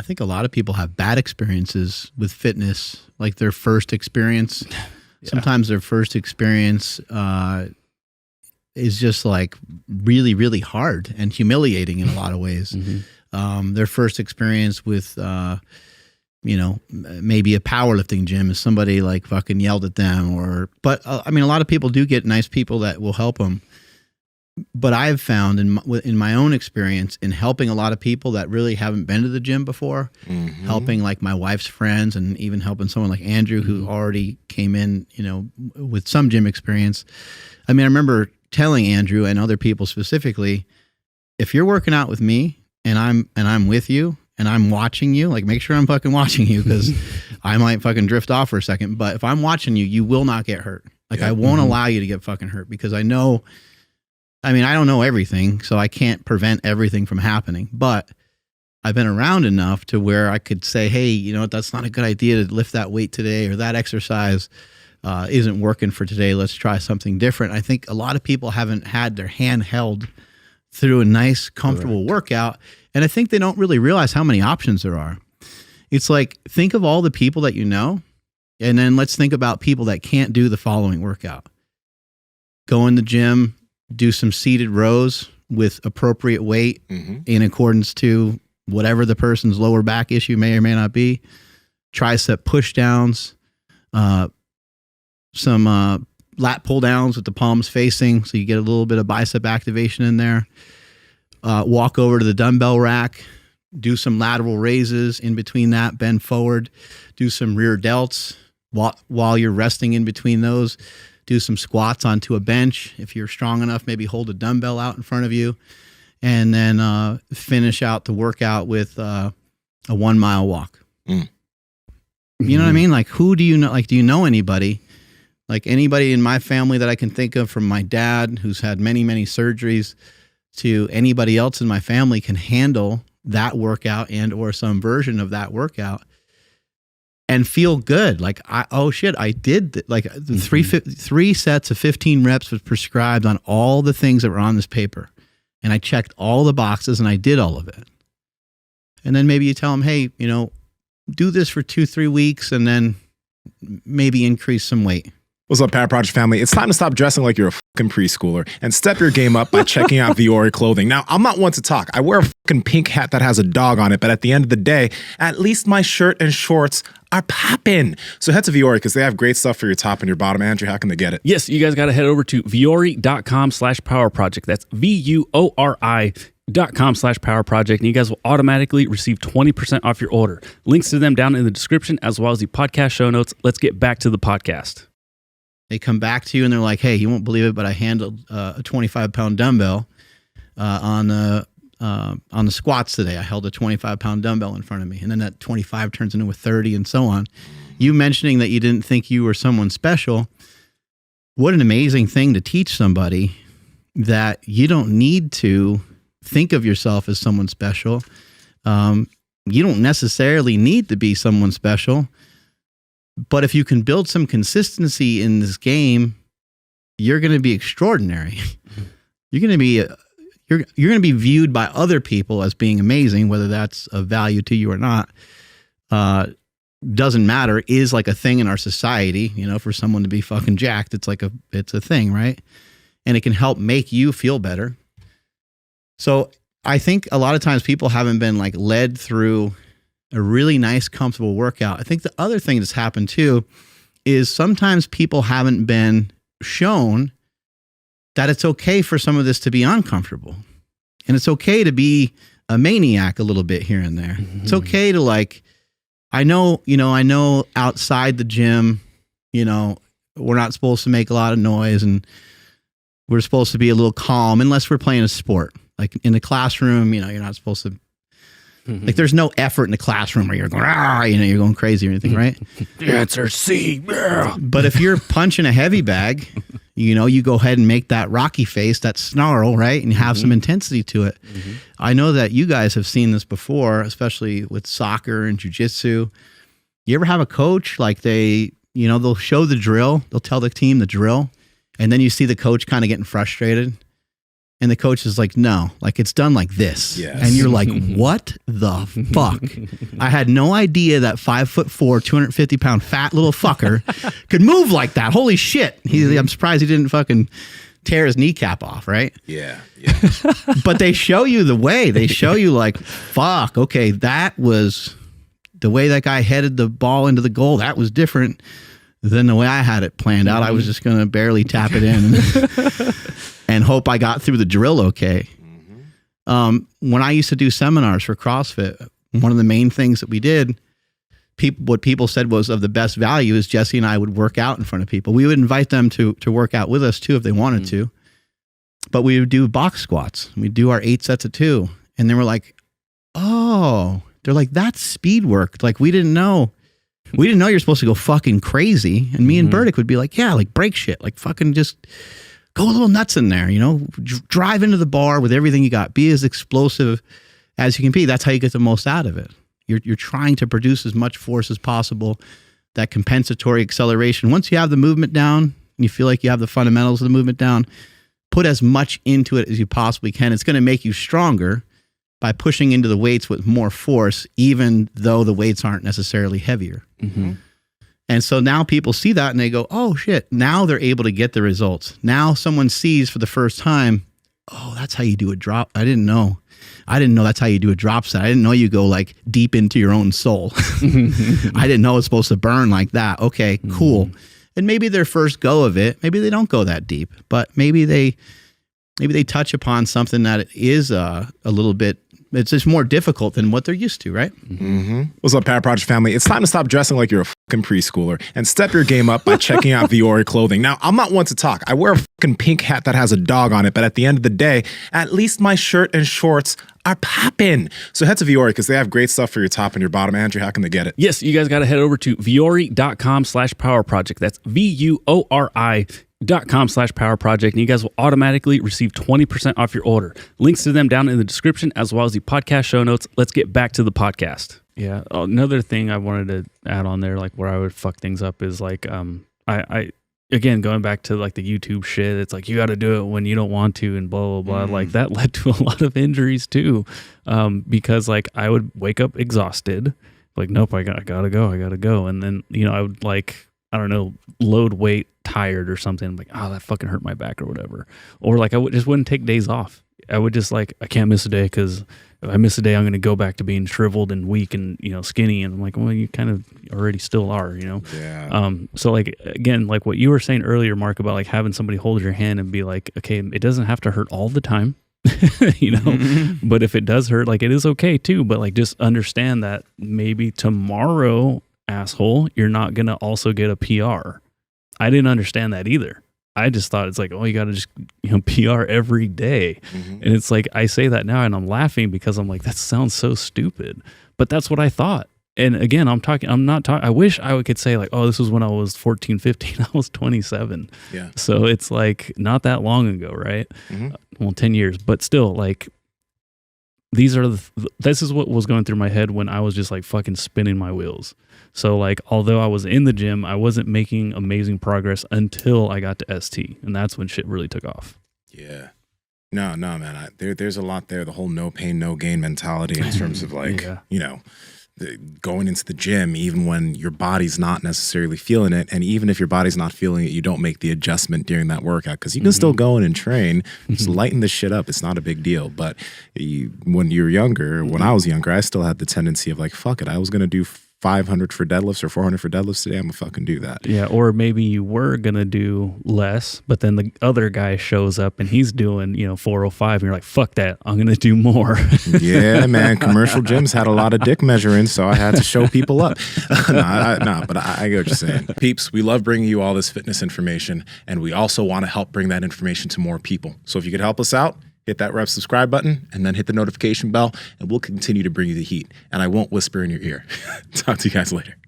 think a lot of people have bad experiences with fitness, like their first experience. Yeah. Sometimes their first experience is just like really, really hard and humiliating in a lot of ways. Their first experience with, maybe a powerlifting gym is somebody like fucking yelled at them but a lot of people do get nice people that will help them. But I've found in my own experience in helping a lot of people that really haven't been to the gym before, helping like my wife's friends and even helping someone like Andrew who already came in, with some gym experience. I remember telling Andrew and other people specifically, if you're working out with me and I'm with you and I'm watching you, like make sure I'm fucking watching you because I might fucking drift off for a second. But if I'm watching you, you will not get hurt. Like I won't allow you to get fucking hurt because I know. I don't know everything, so I can't prevent everything from happening, but I've been around enough to where I could say, hey, you know what, that's not a good idea to lift that weight today, or that exercise isn't working for today. Let's try something different. I think a lot of people haven't had their hand held through a nice, comfortable workout, and I think they don't really realize how many options there are. It's like, think of all the people that you know, and then let's think about people that can't do the following workout. Go in the gym, do some seated rows with appropriate weight in accordance to whatever the person's lower back issue may or may not be. Tricep push downs, some lat pull downs with the palms facing, so you get a little bit of bicep activation in there. Walk over to the dumbbell rack, do some lateral raises in between that, bend forward, do some rear delts while you're resting in between those. Do some squats onto a bench. If you're strong enough, maybe hold a dumbbell out in front of you, and then finish out the workout with a 1 mile walk. You know what I mean? Like, who do you know? Like, do you know anybody? Like anybody in my family that I can think of, from my dad, who's had many, many surgeries, to anybody else in my family can handle that workout and or some version of that workout and feel good. Like, I did like three sets of 15 reps was prescribed on all the things that were on this paper. And I checked all the boxes and I did all of it. And then maybe you tell them, hey, do this for 2-3 weeks and then maybe increase some weight. What's up, Power Project family? It's time to stop dressing like you're a fucking preschooler and step your game up by checking out Vuori clothing. Now, I'm not one to talk. I wear a fucking pink hat that has a dog on it, but at the end of the day, at least my shirt and shorts are popping. So head to Vuori because they have great stuff for your top and your bottom. Andrew, how can they get it? Yes, you guys got to head over to vuori.com/power project. That's VUORI.com/power project, and you guys will automatically receive 20% off your order. Links to them down in the description as well as the podcast show notes. Let's get back to the podcast. They come back to you and they're like, hey, you won't believe it, but I handled a 25-pound dumbbell on the squats today. I held a 25-pound dumbbell in front of me, and then that 25 turns into a 30 and so on. You mentioning that you didn't think you were someone special, what an amazing thing to teach somebody, that you don't need to think of yourself as someone special. You don't necessarily need to be someone special. But if you can build some consistency in this game, you're going to be extraordinary. You're going to be you're going to be viewed by other people as being amazing, whether that's of value to you or not. Doesn't matter. Is like a thing in our society. For someone to be fucking jacked, it's a thing, right? And it can help make you feel better. So I think a lot of times people haven't been like led through a really nice, comfortable workout. I think the other thing that's happened too is sometimes people haven't been shown that it's okay for some of this to be uncomfortable. And it's okay to be a maniac a little bit here and there. It's okay to I know outside the gym, we're not supposed to make a lot of noise and we're supposed to be a little calm unless we're playing a sport. Like in the classroom, you're not supposed to. Like there's no effort in the classroom where you're going, you're going crazy or anything, right? The answer C. But if you're punching a heavy bag, you go ahead and make that Rocky face, that snarl, right? And have some intensity to it. I know that you guys have seen this before, especially with soccer and jiu-jitsu. You ever have a coach, like they'll show the drill, they'll tell the team the drill, and then you see the coach kind of getting frustrated. And the coach is like, no, like it's done like this. Yes. And you're like, what the fuck? I had no idea that 5'4", 250-pound fat little fucker could move like that. Holy shit. I'm surprised he didn't fucking tear his kneecap off, right? Yeah. But they show you the way. They show you like, fuck, okay, that was the way that guy headed the ball into the goal. That was different than the way I had it planned out. I was just going to barely tap it in and hope I got through the drill okay. When I used to do seminars for CrossFit, one of the main things that we did, what people said was of the best value is Jesse and I would work out in front of people. We would invite them to work out with us too if they wanted to, but we would do box squats. We'd do our 8 sets of 2. And then we're like, oh, they're like, that's speed work. Like we didn't know you're supposed to go fucking crazy. And me and Burdick would be like, yeah, like break shit, like fucking just go a little nuts in there, drive into the bar with everything you got, be as explosive as you can be. That's how you get the most out of it. You're trying to produce as much force as possible, that compensatory acceleration. Once you have the movement down and you feel like you have the fundamentals of the movement down, put as much into it as you possibly can. It's going to make you stronger by pushing into the weights with more force, even though the weights aren't necessarily heavier. And so now people see that and they go, oh shit, now they're able to get the results. Now someone sees for the first time, oh, that's how you do a drop. I didn't know that's how you do a drop set. I didn't know you go like deep into your own soul. I didn't know it's supposed to burn like that. Okay, cool. And maybe their first go of it, maybe they don't go that deep, but maybe they touch upon something that is a little bit, it's just more difficult than what they're used to, right? What's up, Power Project family? It's time to stop dressing like you're a fucking preschooler and step your game up by checking out Viore clothing. Now, I'm not one to talk. I wear a fucking pink hat that has a dog on it, but at the end of the day, at least my shirt and shorts are popping. So head to Viore because they have great stuff for your top and your bottom. Andrew, how can they get it? Yes, you guys got to head over to viore.com/power project. That's VUORI.com/power project, and you guys will automatically receive 20% off your order. Links to them down in the description as well as the podcast show notes. Let's get back to the podcast. Yeah, another thing I wanted to add on there, like where I would fuck things up is like, I again, going back to like the YouTube shit, it's like you got to do it when you don't want to and blah, blah, blah. Like that led to a lot of injuries too, because like I would wake up exhausted, like, nope, I gotta go. And then, I would like, I don't know, load weight tired or something. I'm like, oh, that fucking hurt my back or whatever. Or like I wouldn't take days off. I would just like, I can't miss a day because if I miss a day, I'm going to go back to being shriveled and weak and, skinny. And I'm like, well, you kind of already still are, Yeah. So like, again, like what you were saying earlier, Mark, about like having somebody hold your hand and be like, okay, it doesn't have to hurt all the time, but if it does hurt, like it is okay too. But like, just understand that maybe tomorrow, asshole, you're not going to also get a PR. I didn't understand that either. I just thought it's like, oh, you got to just, PR every day. And it's like, I say that now and I'm laughing because I'm like, that sounds so stupid, but that's what I thought. And again, I wish I could say like, oh, this was when I was 14, 15, I was 27. Yeah. So it's like not that long ago, right? Well, 10 years, but still like, this is what was going through my head when I was just like fucking spinning my wheels. So like, although I was in the gym, I wasn't making amazing progress until I got to ST, and that's when shit really took off. Yeah. No, man. There's a lot there. The whole no pain, no gain mentality in terms of like, going into the gym, even when your body's not necessarily feeling it. And even if your body's not feeling it, you don't make the adjustment during that workout because you can still go in and train, just lighten the shit up. It's not a big deal. But when you're younger, when I was younger, I still had the tendency of like, fuck it, I was going to do 500 for deadlifts or 400 for deadlifts today, I'm gonna fucking do that. Yeah, or maybe you were gonna do less, but then the other guy shows up and he's doing 405, and you're like, fuck that, I'm gonna do more. Yeah, man, commercial gyms had a lot of dick measuring, so I had to show people up. But I get what you're saying. Peeps, we love bringing you all this fitness information, and we also want to help bring that information to more people. So if you could help us out, hit that subscribe button and then hit the notification bell, and we'll continue to bring you the heat. And I won't whisper in your ear. Talk to you guys later.